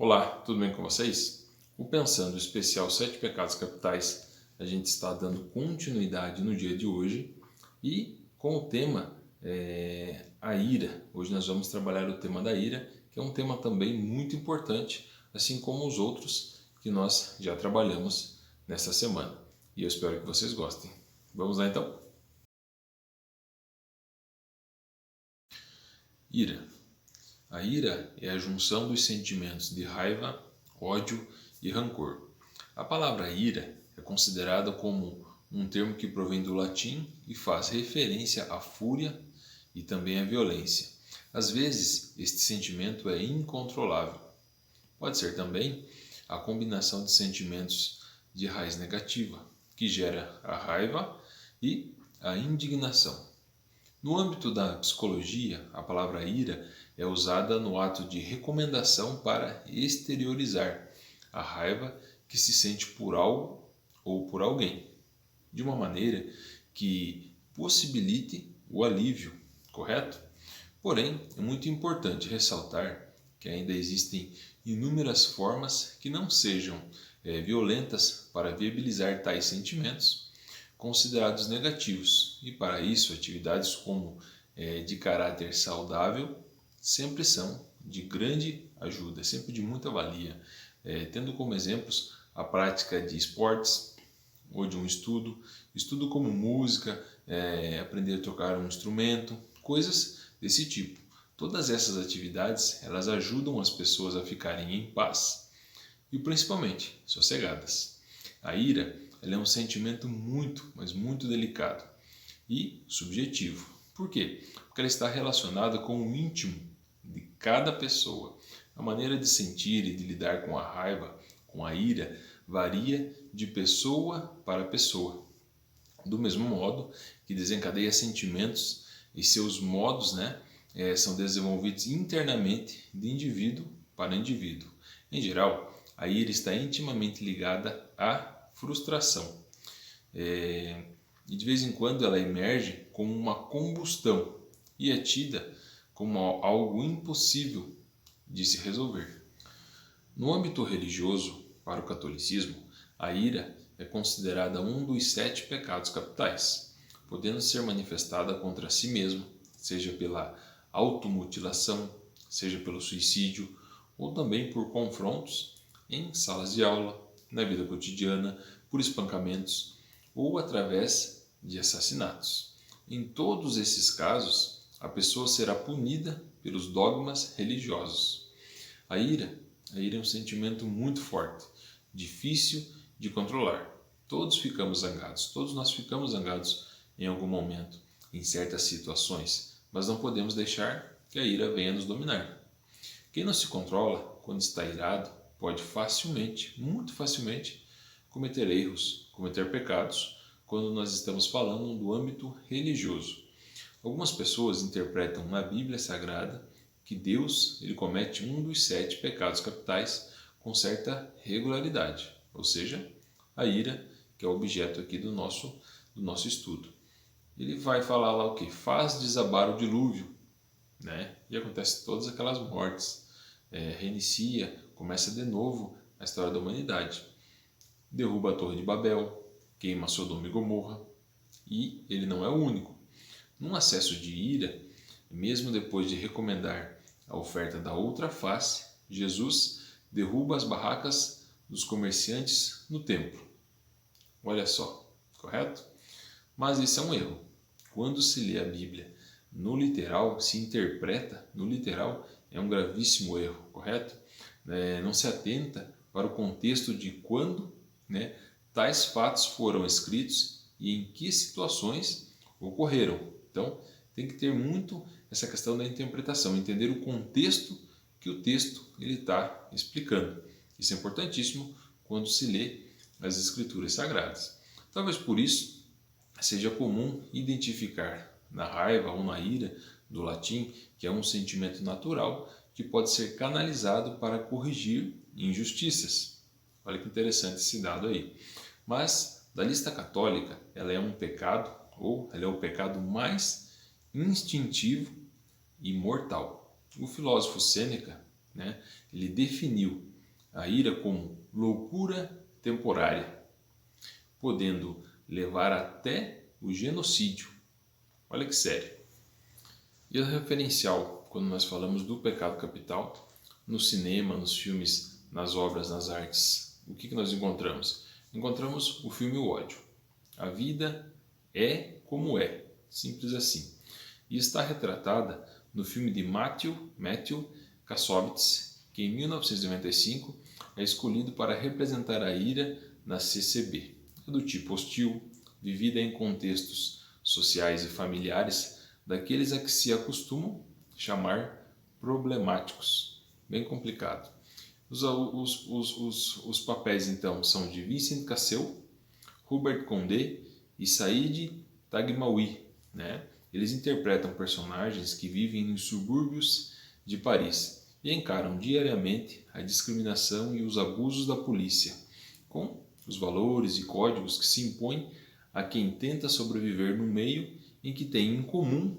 Olá, tudo bem com vocês? O Pensando Especial 7 Pecados Capitais, a gente está dando continuidade no dia de hoje e com o tema a ira. Hoje nós vamos trabalhar o tema da ira, que é um tema também muito importante, assim como os outros que nós já trabalhamos nessa semana. E eu espero que vocês gostem. Vamos lá então? Ira. A ira é a junção dos sentimentos de raiva, ódio e rancor. A palavra ira é considerada como um termo que provém do latim e faz referência à fúria e também à violência. Às vezes, este sentimento é incontrolável. Pode ser também a combinação de sentimentos de raiz negativa, que gera a raiva e a indignação. No âmbito da psicologia, a palavra ira é usada no ato de recomendação para exteriorizar a raiva que se sente por algo ou por alguém, de uma maneira que possibilite o alívio, correto? Porém, é muito importante ressaltar que ainda existem inúmeras formas que não sejam violentas para viabilizar tais sentimentos considerados negativos, e para isso atividades como de caráter saudável sempre são de grande ajuda, sempre de muita valia, tendo como exemplos a prática de esportes ou de um estudo como música, aprender a tocar um instrumento, coisas desse tipo. Todas essas atividades elas ajudam as pessoas a ficarem em paz e principalmente sossegadas. A ira ela é um sentimento muito, mas muito delicado e subjetivo. Por quê? Porque ela está relacionada com o íntimo de cada pessoa. A maneira de sentir e de lidar com a raiva, com a ira, varia de pessoa para pessoa. Do mesmo modo que desencadeia sentimentos e seus modos são desenvolvidos internamente de indivíduo para indivíduo. Em geral, a ira está intimamente ligada à frustração. E de vez em quando ela emerge como uma combustão e é tida como algo impossível de se resolver. No âmbito religioso, para o catolicismo, a ira é considerada um dos 7 pecados capitais, podendo ser manifestada contra si mesmo, seja pela automutilação, seja pelo suicídio, ou também por confrontos em salas de aula, na vida cotidiana, por espancamentos ou através de assassinatos. Em todos esses casos, a pessoa será punida pelos dogmas religiosos. A ira é um sentimento muito forte, difícil de controlar. Todos nós ficamos zangados em algum momento, em certas situações, mas não podemos deixar que a ira venha nos dominar. Quem não se controla quando está irado pode facilmente, muito facilmente, cometer erros, cometer pecados, quando nós estamos falando do âmbito religioso. Algumas pessoas interpretam na Bíblia Sagrada que Deus ele comete um dos 7 pecados capitais com certa regularidade, ou seja, a ira, que é o objeto aqui do nosso estudo. Ele vai falar lá o que? Faz desabar o dilúvio, e acontece todas aquelas mortes, reinicia, começa de novo a história da humanidade. Derruba a Torre de Babel, queima Sodoma e Gomorra, e ele não é o único. Num acesso de ira, mesmo depois de recomendar a oferta da outra face, Jesus derruba as barracas dos comerciantes no templo. Olha só, correto? Mas isso é um erro. Quando se lê a Bíblia no literal, se interpreta no literal, é um gravíssimo erro, correto? Não se atenta para o contexto de quando tais fatos foram escritos e em que situações ocorreram. Então, tem que ter muito essa questão da interpretação, entender o contexto que o texto está explicando. Isso é importantíssimo quando se lê as Escrituras Sagradas. Talvez por isso seja comum identificar na raiva ou na ira, do latim, que é um sentimento natural que pode ser canalizado para corrigir injustiças. Olha que interessante esse dado aí. Mas, da lista católica, ela é um pecado, ou ela é o pecado mais instintivo e mortal. O filósofo Sêneca, ele definiu a ira como loucura temporária, podendo levar até o genocídio. Olha que sério. E o referencial, quando nós falamos do pecado capital, no cinema, nos filmes, nas obras, nas artes, o que nós encontramos? Encontramos o filme O Ódio. A vida é como é, simples assim. E está retratada no filme de Matthew Kassovitz, que em 1995 é escolhido para representar a ira na CCB. É do tipo hostil, vivida em contextos sociais e familiares daqueles a que se acostumam chamar problemáticos. Bem complicado. Os papéis então são de Vincent Cassel, Hubert Condé e Said Taghmaoui, né? Eles interpretam personagens que vivem nos subúrbios de Paris e encaram diariamente a discriminação e os abusos da polícia, com os valores e códigos que se impõem a quem tenta sobreviver no meio em que tem em comum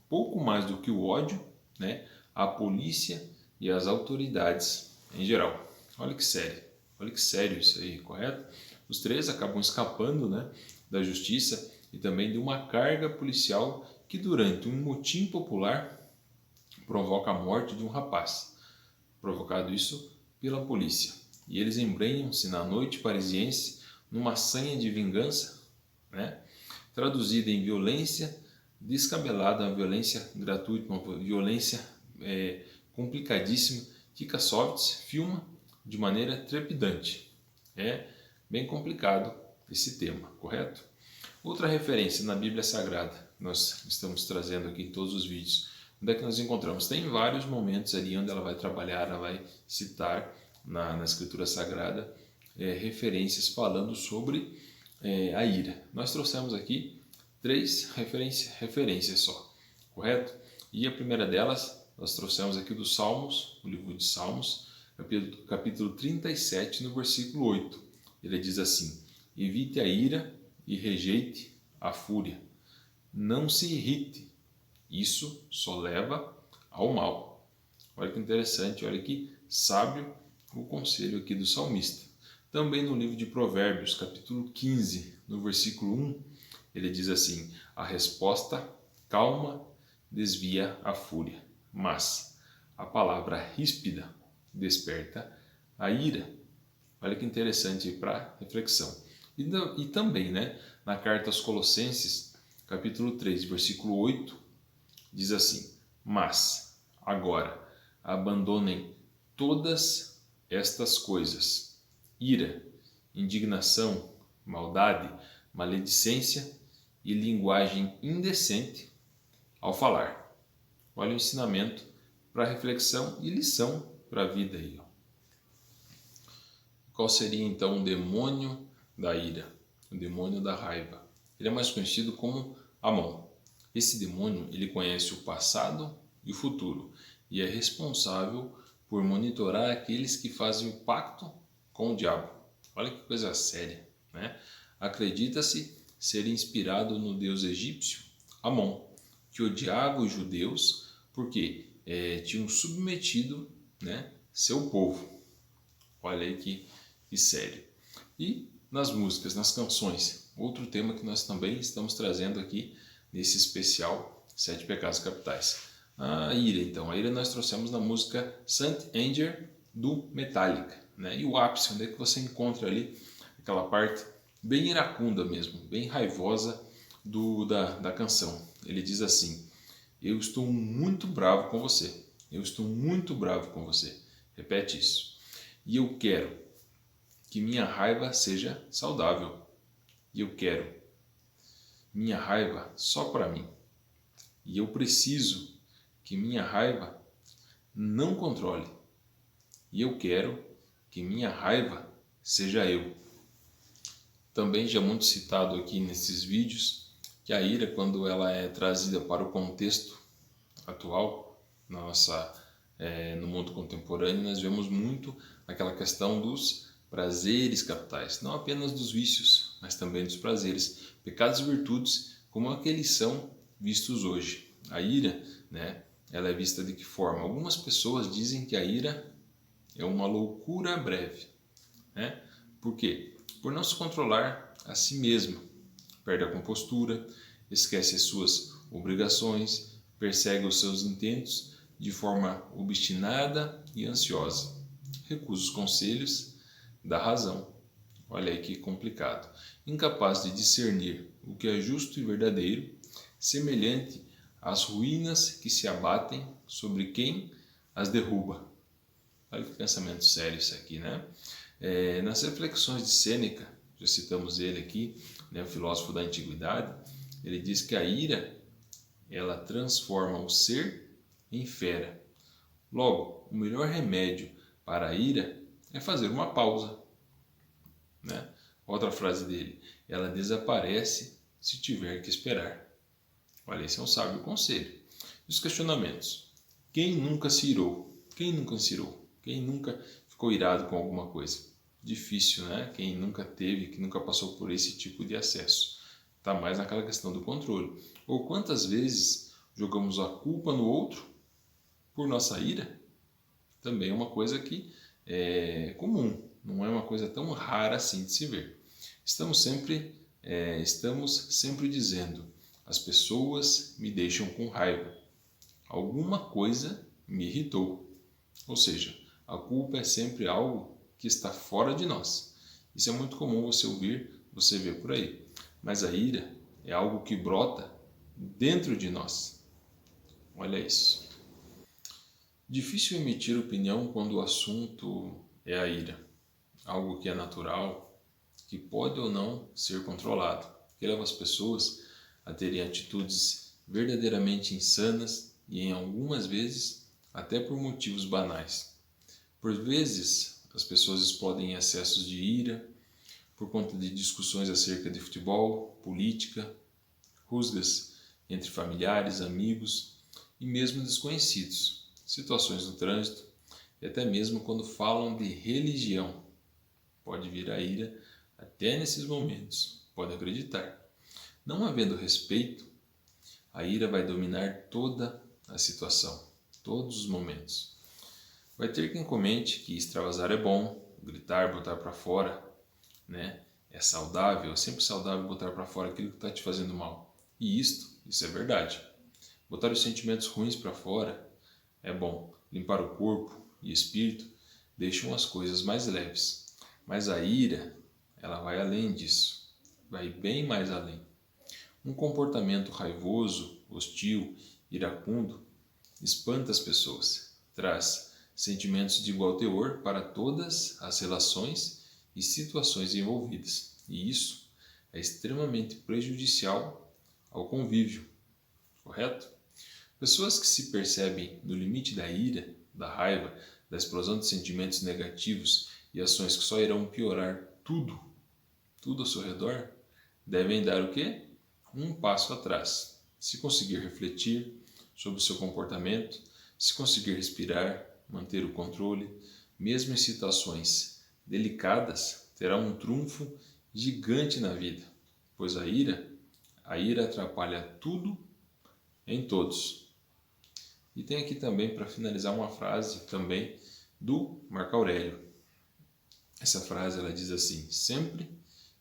pouco mais do que o ódio, né, a polícia e as autoridades em geral. Olha que sério isso aí, correto? Os três acabam escapando, né, da justiça e também de uma carga policial que durante um motim popular provoca a morte de um rapaz, provocado isso pela polícia. E eles embrenham-se na noite parisiense numa sanha de vingança, né, traduzida em violência descabelada, uma violência gratuita, uma violência complicadíssima, que Kassovitz filma de maneira trepidante. É bem complicado esse tema, correto? Outra referência na Bíblia Sagrada, nós estamos trazendo aqui em todos os vídeos. Onde é que nós encontramos? Tem vários momentos ali onde ela vai trabalhar, ela vai citar na Escritura Sagrada referências falando sobre a ira. Nós trouxemos aqui 3 referências só, correto? E a primeira delas, nós trouxemos aqui do Salmos, o livro de Salmos, capítulo 37, no versículo 8. Ele diz assim: evite a ira e rejeite a fúria. Não se irrite, isso só leva ao mal. Olha que interessante, olha que sábio o conselho aqui do salmista. Também no livro de Provérbios, capítulo 15, no versículo 1, ele diz assim: a resposta calma desvia a fúria, mas a palavra ríspida desperta a ira. Olha que interessante para reflexão. E também, né, na carta aos Colossenses, capítulo 3, versículo 8, diz assim: mas agora abandonem todas estas coisas: ira, indignação, maldade, maledicência e linguagem indecente ao falar. Olha o ensinamento para reflexão e lição para a vida aí. Qual seria então o demônio da ira, o demônio da raiva? Ele é mais conhecido como Amon. Esse demônio, ele conhece o passado e o futuro e é responsável por monitorar aqueles que fazem o pacto com o diabo. Olha que coisa séria, né? Acredita-se ser inspirado no deus egípcio Amon, que odiava os judeus porque tinham submetido, né, seu povo. Olha aí que sério. E nas músicas, nas canções, outro tema que nós também estamos trazendo aqui nesse especial 7 Pecados Capitais. A ira, então. A ira nós trouxemos na música Saint Anger do Metallica, né? E o ápice, onde é que você encontra ali aquela parte bem iracunda mesmo, bem raivosa da canção. Ele diz assim: eu estou muito bravo com você. Eu estou muito bravo com você. Repete isso. E eu quero que minha raiva seja saudável. E eu quero minha raiva só para mim. E eu preciso que minha raiva não controle. E eu quero que minha raiva seja eu. Também já muito citado aqui nesses vídeos que a ira, quando ela é trazida para o contexto atual, no mundo contemporâneo, nós vemos muito aquela questão dos prazeres capitais, não apenas dos vícios, mas também dos prazeres, pecados e virtudes, como aqueles são vistos hoje. A ira, né, ela é vista de que forma? Algumas pessoas dizem que a ira é uma loucura breve. Né? Por quê? Por não se controlar a si mesma. Perde a compostura, esquece as suas obrigações, persegue os seus intentos de forma obstinada e ansiosa. Recusa os conselhos da razão. Olha aí que complicado. Incapaz de discernir o que é justo e verdadeiro, semelhante às ruínas que se abatem sobre quem as derruba. Olha que pensamento sério isso aqui, né? Nas reflexões de Sêneca, já citamos ele aqui, né, o filósofo da antiguidade, ele diz que a ira, ela transforma o ser em fera. Logo, o melhor remédio para a ira é fazer uma pausa. Né? Outra frase dele, ela desaparece se tiver que esperar. Olha, esse é um sábio conselho. E os questionamentos. Quem nunca se irou? Quem nunca se irou? Quem nunca ficou irado com alguma coisa? Difícil, né? Quem nunca teve, que nunca passou por esse tipo de acesso. Está mais naquela questão do controle. Ou quantas vezes jogamos a culpa no outro por nossa ira? Também é uma coisa que é comum, não é uma coisa tão rara assim de se ver. Estamos sempre dizendo, as pessoas me deixam com raiva. Alguma coisa me irritou. Ou seja, a culpa é sempre algo que está fora de nós. Isso é muito comum você ouvir, você ver por aí. Mas a ira é algo que brota dentro de nós. Olha isso. Difícil emitir opinião quando o assunto é a ira. Algo que é natural, que pode ou não ser controlado, que leva as pessoas a terem atitudes verdadeiramente insanas e, em algumas vezes, até por motivos banais. Por vezes, as pessoas explodem em excessos de ira por conta de discussões acerca de futebol, política, rusgas entre familiares, amigos e mesmo desconhecidos, situações no trânsito e até mesmo quando falam de religião. Pode vir a ira até nesses momentos, pode acreditar. Não havendo respeito, a ira vai dominar toda a situação, todos os momentos. Vai ter quem comente que extravasar é bom, gritar, botar para fora, né? É saudável, é sempre saudável botar para fora aquilo que está te fazendo mal. E isso é verdade. Botar os sentimentos ruins para fora é bom. Limpar o corpo e espírito deixam as coisas mais leves. Mas a ira, ela vai além disso, vai bem mais além. Um comportamento raivoso, hostil, iracundo, espanta as pessoas, traz sentimentos de igual teor para todas as relações e situações envolvidas. E isso é extremamente prejudicial ao convívio, correto? Pessoas que se percebem no limite da ira, da raiva, da explosão de sentimentos negativos e ações que só irão piorar tudo ao seu redor, devem dar o quê? Um passo atrás. Se conseguir refletir sobre o seu comportamento, se conseguir respirar, manter o controle, mesmo em situações delicadas, terá um trunfo gigante na vida, pois a ira atrapalha tudo em todos. E tem aqui também, para finalizar, uma frase também do Marco Aurélio. Essa frase ela diz assim: sempre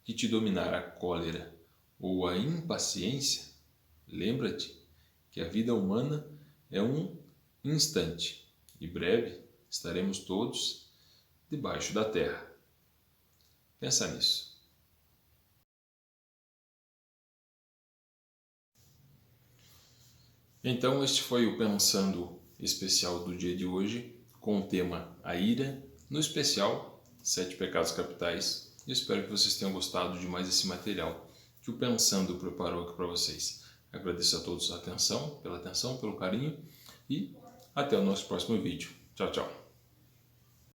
que te dominar a cólera ou a impaciência, lembra-te que a vida humana é um instante e breve estaremos todos debaixo da terra. Pensa nisso. Então, este foi o Pensando especial do dia de hoje, com o tema A Ira, no especial 7 Pecados Capitais. Eu espero que vocês tenham gostado de mais esse material que o Pensando preparou aqui para vocês. Agradeço a todos pela atenção, pelo carinho e até o nosso próximo vídeo. Tchau, tchau.